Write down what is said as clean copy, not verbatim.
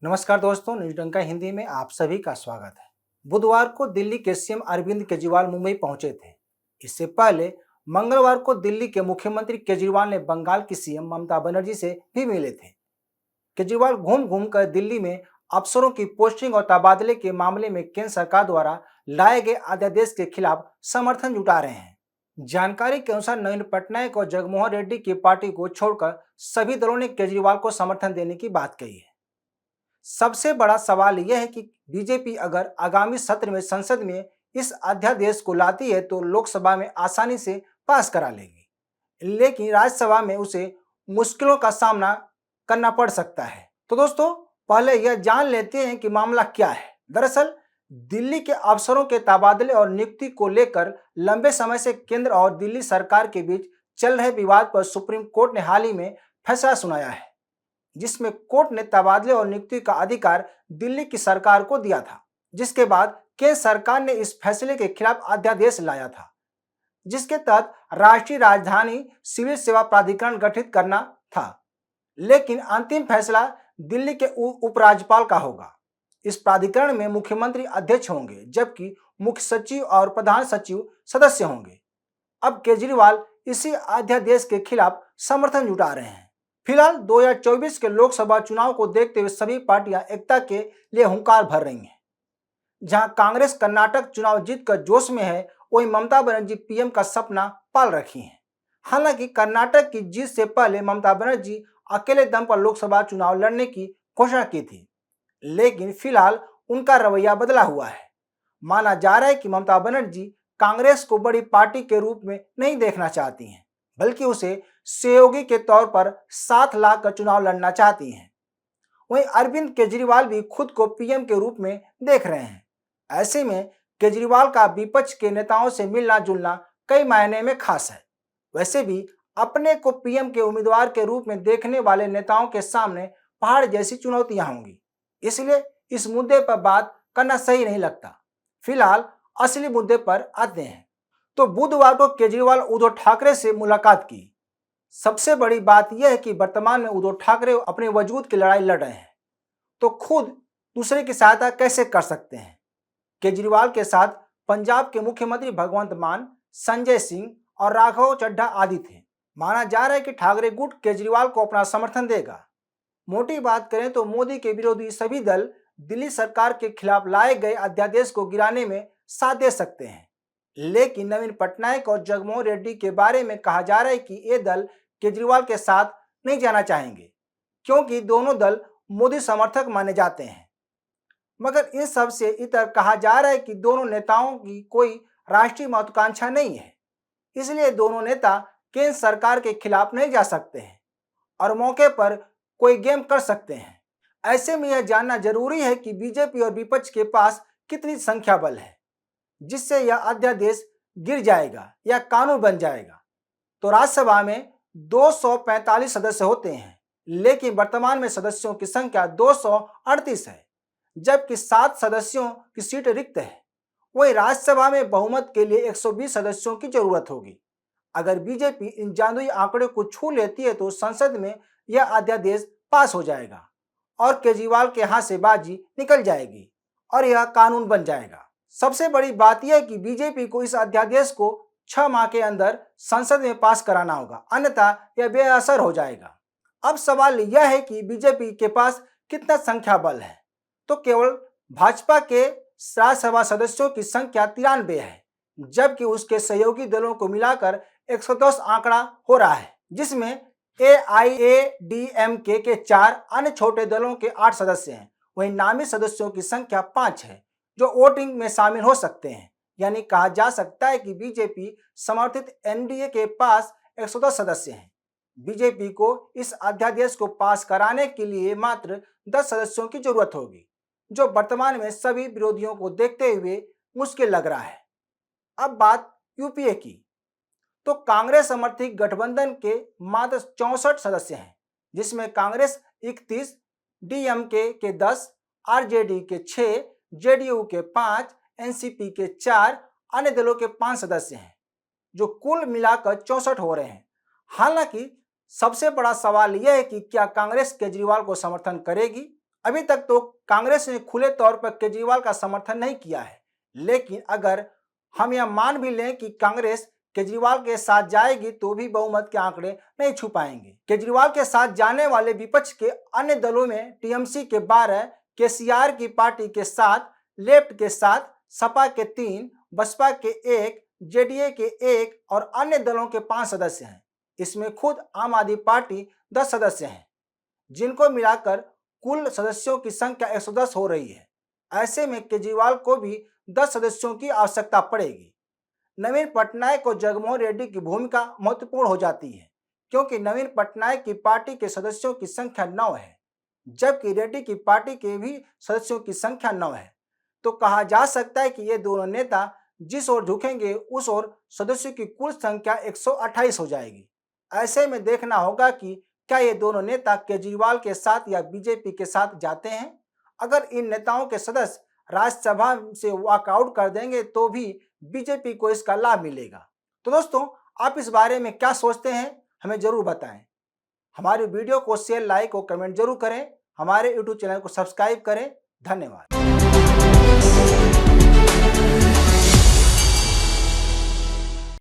नमस्कार दोस्तों, न्यूज डंका हिंदी में आप सभी का स्वागत है। बुधवार को दिल्ली के सीएम अरविंद केजरीवाल मुंबई पहुंचे थे। इससे पहले मंगलवार को दिल्ली के मुख्यमंत्री केजरीवाल ने बंगाल की सीएम ममता बनर्जी से भी मिले थे। केजरीवाल घूम घूम कर दिल्ली में अफसरों की पोस्टिंग और तबादले के मामले में केंद्र सरकार द्वारा लाए गए अध्यादेश के खिलाफ समर्थन जुटा रहे हैं। जानकारी के अनुसार नवीन पटनायक और जगनमोहन रेड्डी की पार्टी को छोड़कर सभी दलों ने केजरीवाल को समर्थन देने की बात कही है। सबसे बड़ा सवाल यह है कि बीजेपी अगर आगामी सत्र में संसद में इस अध्यादेश को लाती है तो लोकसभा में आसानी से पास करा लेगी, लेकिन राज्यसभा में उसे मुश्किलों का सामना करना पड़ सकता है। तो दोस्तों, पहले यह जान लेते हैं कि मामला क्या है। दरअसल दिल्ली के अफसरों के तबादले और नियुक्ति को लेकर लंबे समय से केंद्र और दिल्ली सरकार के बीच चल रहे विवाद पर सुप्रीम कोर्ट ने हाल ही में फैसला सुनाया है, जिसमें कोर्ट ने तबादले और नियुक्ति का अधिकार दिल्ली की सरकार को दिया था, जिसके बाद केंद्र सरकार ने इस फैसले के खिलाफ अध्यादेश लाया था, जिसके तहत राष्ट्रीय राजधानी सिविल सेवा प्राधिकरण गठित करना था। लेकिन अंतिम फैसला दिल्ली के उपराज्यपाल का होगा। इस प्राधिकरण में मुख्यमंत्री अध्यक्ष होंगे, जबकि मुख्य सचिव और प्रधान सचिव सदस्य होंगे। अब केजरीवाल इसी अध्यादेश के खिलाफ समर्थन जुटा रहे हैं। फिलहाल 2024 के लोकसभा चुनाव को देखते हुए सभी पार्टियां एकता के लिए हुंकार भर रही हैं। जहां कांग्रेस कर्नाटक चुनाव जीतकर जोश में है, वहीं ममता बनर्जी पीएम का सपना पाल रखी हैं। हालांकि कर्नाटक की जीत से पहले ममता बनर्जी अकेले दम पर लोकसभा चुनाव लड़ने की घोषणा की थी, लेकिन फिलहाल उनका रवैया बदला हुआ है। माना जा रहा है कि ममता बनर्जी कांग्रेस को बड़ी पार्टी के रूप में नहीं देखना चाहती हैं, बल्कि उसे सहयोगी के तौर पर साथ लाकर चुनाव लड़ना चाहती हैं। वहीं अरविंद केजरीवाल भी खुद को पीएम के रूप में देख रहे हैं। ऐसे में केजरीवाल का विपक्ष के नेताओं से मिलना जुलना कई मायने में खास है। वैसे भी अपने को पीएम के उम्मीदवार के रूप में देखने वाले नेताओं के सामने पहाड़ जैसी चुनौतियां होंगी, इसलिए इस मुद्दे पर बात करना सही नहीं लगता। फिलहाल असली मुद्दे पर आते हैं। तो बुधवार को केजरीवाल उद्धव ठाकरे से मुलाकात की। सबसे बड़ी बात यह है कि वर्तमान में उद्धव ठाकरे अपने वजूद की लड़ाई लड़ रहे हैं, तो खुद दूसरे की सहायता कैसे कर सकते हैं। केजरीवाल के साथ पंजाब के मुख्यमंत्री भगवंत मान, संजय सिंह और राघव चड्ढा आदि थे। माना जा रहा है कि ठाकरे गुट केजरीवाल को अपना समर्थन देगा। मोटी बात करें तो मोदी के विरोधी सभी दल दिल्ली सरकार के खिलाफ लाए गए अध्यादेश को गिराने में साथ दे सकते हैं, लेकिन नवीन पटनायक और जगनमोहन रेड्डी के बारे में कहा जा रहा है कि ये दल केजरीवाल के साथ नहीं जाना चाहेंगे, क्योंकि दोनों दल मोदी समर्थक माने जाते हैं। मगर इन सब से इतर कहा जा रहा है कि दोनों नेताओं की कोई राष्ट्रीय महत्वाकांक्षा नहीं है, इसलिए दोनों नेता केंद्र सरकार के खिलाफ नहीं जा सकते हैं और मौके पर कोई गेम कर सकते हैं। ऐसे में यह जानना जरूरी है कि बीजेपी और विपक्ष के पास कितनी संख्या बल है, जिससे यह अध्यादेश गिर जाएगा या कानून बन जाएगा। तो राज्यसभा में 245 सदस्य होते हैं, लेकिन वर्तमान में सदस्यों की संख्या 238 है, जबकि 7 सदस्यों की सीट रिक्त है। वहीं राज्यसभा में बहुमत के लिए 120 सदस्यों की जरूरत होगी। अगर बीजेपी इन जादुई आंकड़े को छू लेती है तो संसद में यह अध्यादेश पास हो जाएगा और केजरीवाल के हाथ से बाजी निकल जाएगी और यह कानून बन जाएगा। सबसे बड़ी बात यह है कि बीजेपी को इस अध्यादेश को 6 माह के अंदर संसद में पास कराना होगा, अन्यथा यह बेअसर हो जाएगा। अब सवाल यह है कि बीजेपी के पास कितना संख्या बल है। तो केवल भाजपा के राज्यसभा सदस्यों की संख्या 93 है, जबकि उसके सहयोगी दलों को मिलाकर 110 आंकड़ा हो रहा है, जिसमें AIADMK के 4 अन्य छोटे दलों के 8 सदस्य हैं। वहीं नामी सदस्यों की संख्या 5 है, जो वोटिंग में शामिल हो सकते हैं। यानी कहा जा सकता है कि बीजेपी समर्थित एनडीए के पास 110 सदस्य हैं। बीजेपी को इस अध्यादेश को पास कराने के लिए मात्र 10 सदस्यों की जरूरत होगी, जो वर्तमान में सभी विरोधियों को देखते हुए मुश्किल लग रहा है। अब बात यूपीए की, तो कांग्रेस समर्थित गठबंधन के मात्र 64 सदस्य हैं, जिसमें कांग्रेस 31, डीएमके के 10, आरजेडी के 6, जेडीयू के 5, एनसीपी के 4, अन्य दलों के 5 सदस्य हैं, जो कुल मिलाकर 64 हो रहे हैं। हालांकि सबसे बड़ा सवाल यह है कि क्या कांग्रेस केजरीवाल को समर्थन करेगी। अभी तक तो कांग्रेस ने खुले तौर पर केजरीवाल का समर्थन नहीं किया है, लेकिन अगर हम यह मान भी लें कि कांग्रेस केजरीवाल के साथ जाएगी तो भी बहुमत के आंकड़े नहीं छू पाएंगे। केजरीवाल के साथ जाने वाले विपक्ष के अन्य दलों में टीएमसी के 12, केसीआर की पार्टी के 7, लेफ्ट के 7, सपा के 3, बसपा के 1, जेडीए के 1 और अन्य दलों के 5 सदस्य हैं। इसमें खुद आम आदमी पार्टी 10 सदस्य हैं, जिनको मिलाकर कुल सदस्यों की संख्या 110 हो रही है। ऐसे में केजरीवाल को भी 10 सदस्यों की आवश्यकता पड़ेगी। नवीन पटनायक और जगनमोहन रेड्डी की भूमिका महत्वपूर्ण हो जाती है, क्योंकि नवीन पटनायक की पार्टी के सदस्यों की संख्या 9 है, जबकि रेड्डी की पार्टी के भी सदस्यों की संख्या 9 है। तो कहा जा सकता है कि ये दोनों नेता जिस ओर झुकेंगे उस ओर सदस्यों की कुल संख्या 128 हो जाएगी। ऐसे में देखना होगा कि क्या ये दोनों नेता केजरीवाल के साथ या बीजेपी के साथ जाते हैं। अगर इन नेताओं के सदस्य राज्यसभा से वॉकआउट कर देंगे तो भी बीजेपी को इसका लाभ मिलेगा। तो दोस्तों, आप इस बारे में क्या सोचते हैं, हमें जरूर बताएं। हमारे वीडियो को शेयर, लाइक और कमेंट जरूर करें। हमारे यूट्यूब चैनल को सब्सक्राइब करें। धन्यवाद।